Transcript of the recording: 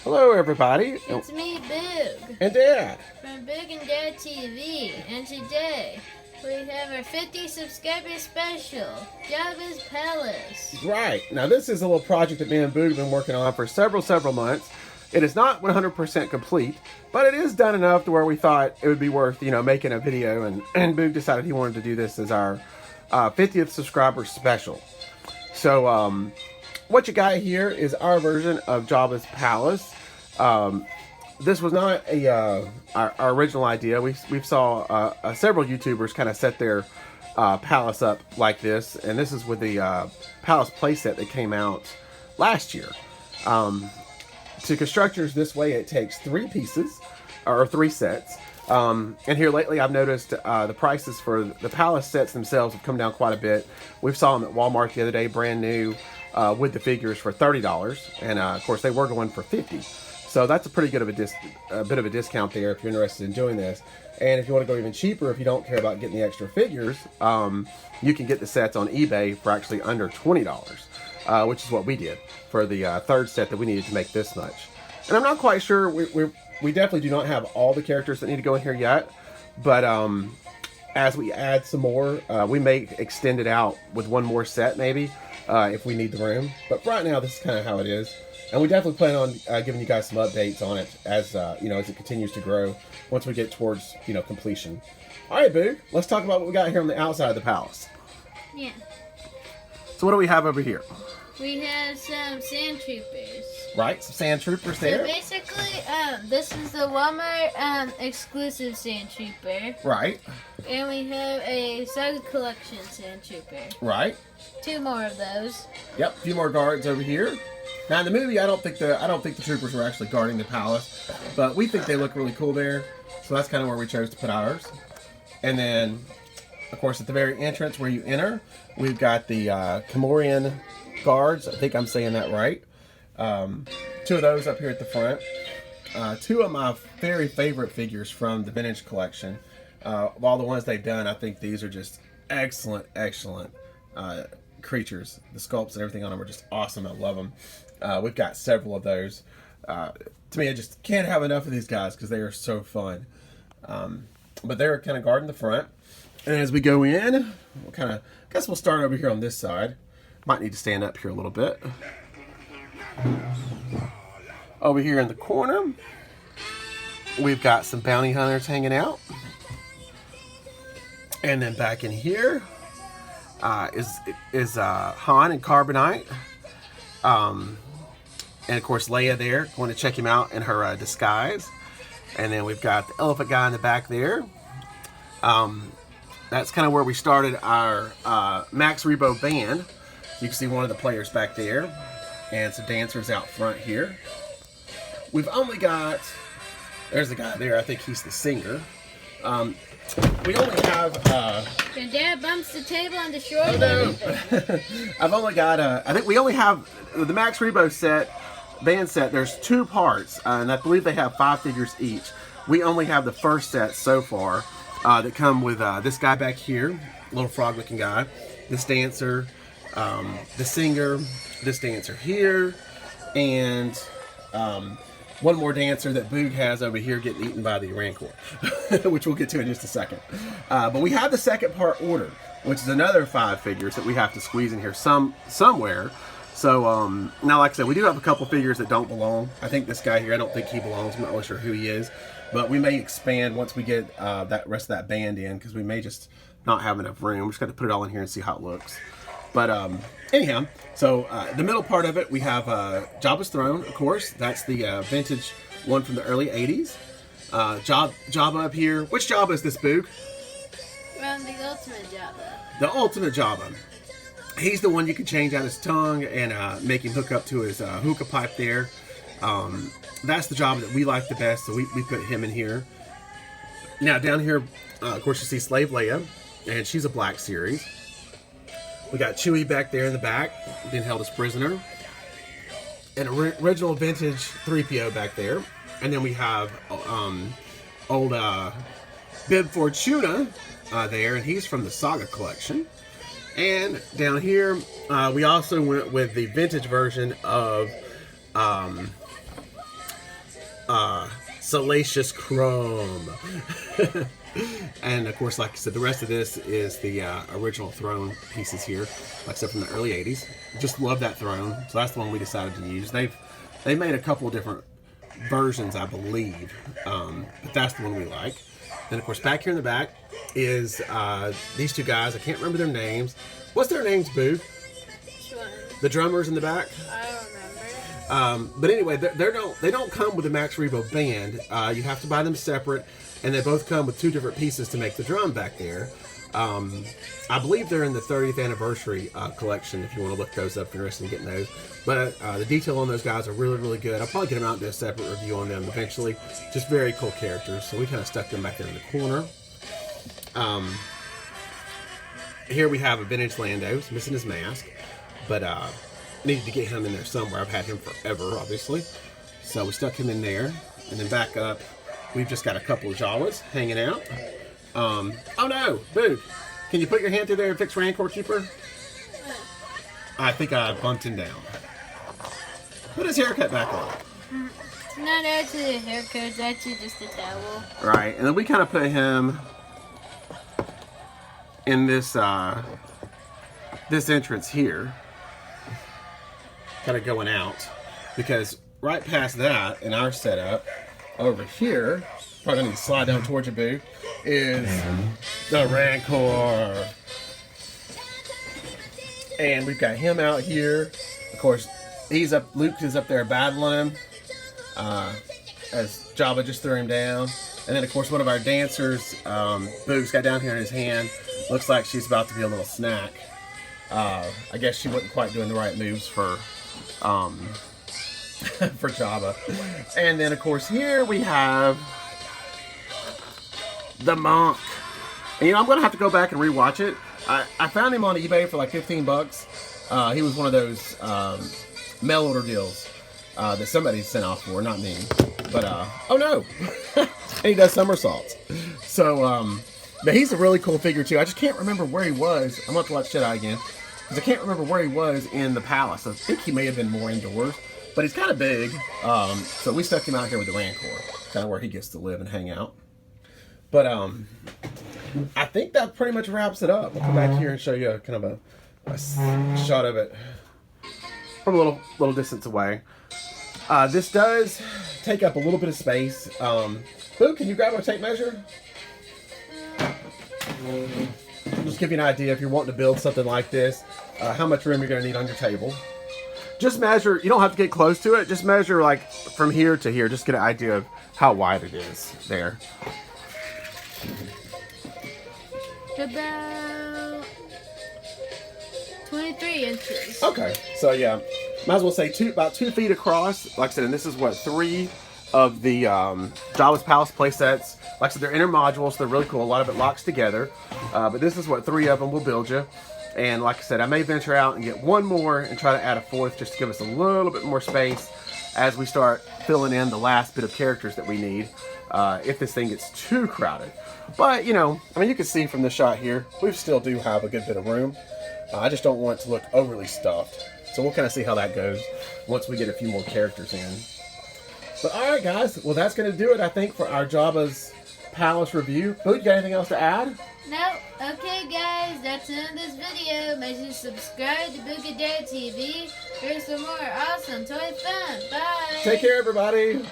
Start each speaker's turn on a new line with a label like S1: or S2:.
S1: Hello, everybody.
S2: It's me, Boog,
S1: And Dad.
S2: from Boog and Dad TV, and today we have our 50 subscriber special, Jabba's Palace.
S1: Right. Now, this is a little project that me and Boog have been working on for several months. It is not 100% complete, but it is done enough to where we thought it would be worth, making a video. And Boog decided he wanted to do this as our 50th subscriber special. So, what you got here is our version of Jabba's Palace. This was not our original idea. We saw several YouTubers kind of set their palace up like this, and this is with the palace playset that came out last year. To construct yours this way, it takes 3 pieces, or 3 sets. And here lately I've noticed the prices for the palace sets themselves have come down quite a bit. We saw them at Walmart the other day, brand new, with the figures for $30, and of course they were going for $50. So that's a pretty good of a bit of a discount there if you're interested in doing this. And if you want to go even cheaper, if you don't care about getting the extra figures, you can get the sets on eBay for actually under $20, which is what we did for the third set that we needed to make this much. And I'm not quite sure, we definitely do not have all the characters that need to go in here yet, but as we add some more, we may extend it out with one more set maybe, if we need the room. But right now, this is kind of how it is. And we definitely plan on giving you guys some updates on it as as it continues to grow once we get towards completion. All right, Boog, let's talk about what we got here on the outside of the palace.
S2: Yeah.
S1: So what do we have over here?
S2: We have some sand troopers.
S1: Right, some sand troopers there.
S2: So basically, this is the Walmart exclusive sand trooper.
S1: Right.
S2: And we have a Saga Collection sand trooper.
S1: Right.
S2: 2 more of those.
S1: Yep, a few more guards over here. Now in the movie, I don't think the troopers were actually guarding the palace, but we think they look really cool there, so that's kind of where we chose to put ours. And then, of course, at the very entrance where you enter, we've got the Comorian guards. I think I'm saying that right. 2 of those up here at the front. 2 of my very favorite figures from the vintage collection. Of all the ones they've done, I think these are just excellent creatures. The sculpts and everything on them are just awesome. I love them. We've got several of those. To me, I just can't have enough of these guys because they are so fun. But they're kind of guarding the front. And as we go in, I guess we'll start over here on this side. Might need to stand up here a little bit. Over here in the corner, we've got some bounty hunters hanging out. And then back in here is Han and Carbonite. And of course Leia there, going to check him out in her disguise. And then we've got the elephant guy in the back there. That's kind of where we started our Max Rebo band. You can see one of the players back there, and some dancers out front here. We've only got, there's the guy there, I think he's the singer. We only have,
S2: Your dad bumps the table and destroys
S1: oh no. I've only got, I think we only have the Max Rebo band set, there's 2 parts, and I believe they have 5 figures each. We only have the first set so far, that come with this guy back here, little frog looking guy, this dancer, the singer, this dancer here, and one more dancer that Boog has over here getting eaten by the Rancor, which we'll get to in just a second. But we have the second part ordered, which is another 5 figures that we have to squeeze in here somewhere. So now, like I said, we do have a couple figures that don't belong. I think this guy here, I don't think he belongs. I'm not really sure who he is. But we may expand once we get that rest of that band in, because we may just not have enough room. We're just going to put it all in here and see how it looks. But anyhow, so the middle part of it, we have Jabba's throne, of course. That's the vintage one from the early 80s. Jabba up here. Which Jabba is this, Boog?
S2: the ultimate Jabba.
S1: The ultimate Jabba. He's the one you can change out his tongue and make him hook up to his hookah pipe there. That's the Jabba that we like the best, so we put him in here. Now down here, of course, you see Slave Leia, and she's a Black Series. We got Chewie back there in the back, being held as prisoner. An original vintage 3PO back there. And then we have old Bib Fortuna there, and he's from the Saga collection. And down here, we also went with the vintage version of Salacious Chrome. And of course, like I said, the rest of this is the original throne pieces here, like I said, from the early 80s. Just love that throne, so that's the one we decided to use. They made a couple of different versions, I believe, but that's the one we like. Then of course, back here in the back is these two guys. I can't remember their names. What's their names, Boog? The drummers in the back.
S2: I don't remember.
S1: But anyway, they don't come with the Max Rebo band. You have to buy them separate, and they both come with two different pieces to make the drum back there. I believe they're in the 30th anniversary collection. If you want to look those up, if you're interested in getting those. But the detail on those guys are really, really good. I'll probably get them out and do a separate review on them eventually. Just very cool characters. So we kind of stuck them back there in the corner. Here we have a vintage Lando. He's missing his mask, but needed to get him in there somewhere. I've had him forever, obviously. So we stuck him in there. And then back up, we've just got a couple of Jawas hanging out. Oh no, Boog, can you put your hand through there and fix Rancor Keeper? I think I bumped him down. Put his haircut back on.
S2: It's not actually a haircut, it's actually just a towel.
S1: Right, and then we kind of put him in this this entrance here, kind of going out, because right past that in our setup over here, probably gonna need to slide down towards you, Boo, is the Rancor. And we've got him out here. Of course, he's up. Luke is up there battling him as Jabba just threw him down. And then, of course, one of our dancers, Boog's got down here in his hand. Looks like she's about to be a little snack. I guess she wasn't quite doing the right moves for for Jabba. And then, of course, here we have the monk. And, you know, I'm going to have to go back and rewatch it. I found him on eBay for like 15 bucks. He was one of those mail order deals that somebody sent off for, not me. But, oh no! And he does somersaults. So, but he's a really cool figure too. I just can't remember where he was. I'm going to have to watch Jedi again. Because I can't remember where he was in the palace. I think he may have been more indoors. But he's kind of big. So we stuck him out here with the Rancor. Kind of where he gets to live and hang out. But, I think that pretty much wraps it up. I'll come back here and show you kind of a shot of it from a little distance away. This does take up a little bit of space. Boo, can you grab a tape measure? Just give you an idea if you're wanting to build something like this, how much room you're going to need on your table. Just measure. You don't have to get close to it. Just measure like from here to here. Just get an idea of how wide it is there.
S2: About 23 inches.
S1: Okay, so yeah, might as well say about 2 feet across. Like I said, and this is what 3 of the Jabba's Palace play sets. Like I said, they're inner modules, so they're really cool. A lot of it locks together. But this is what 3 of them will build you. And like I said, I may venture out and get one more and try to add a 4th just to give us a little bit more space as we start filling in the last bit of characters that we need. If this thing gets too crowded. But, you know, I mean, you can see from the shot here, we still do have a good bit of room. I just don't want it to look overly stuffed. So we'll kind of see how that goes once we get a few more characters in. But alright guys, well that's going to do it, I think, for our Jabba's Palace review. Boo, you got anything else to add?
S2: No. Okay guys, that's the end of this video. Make sure to subscribe to Boog TV for some more awesome toy fun. Bye!
S1: Take care everybody!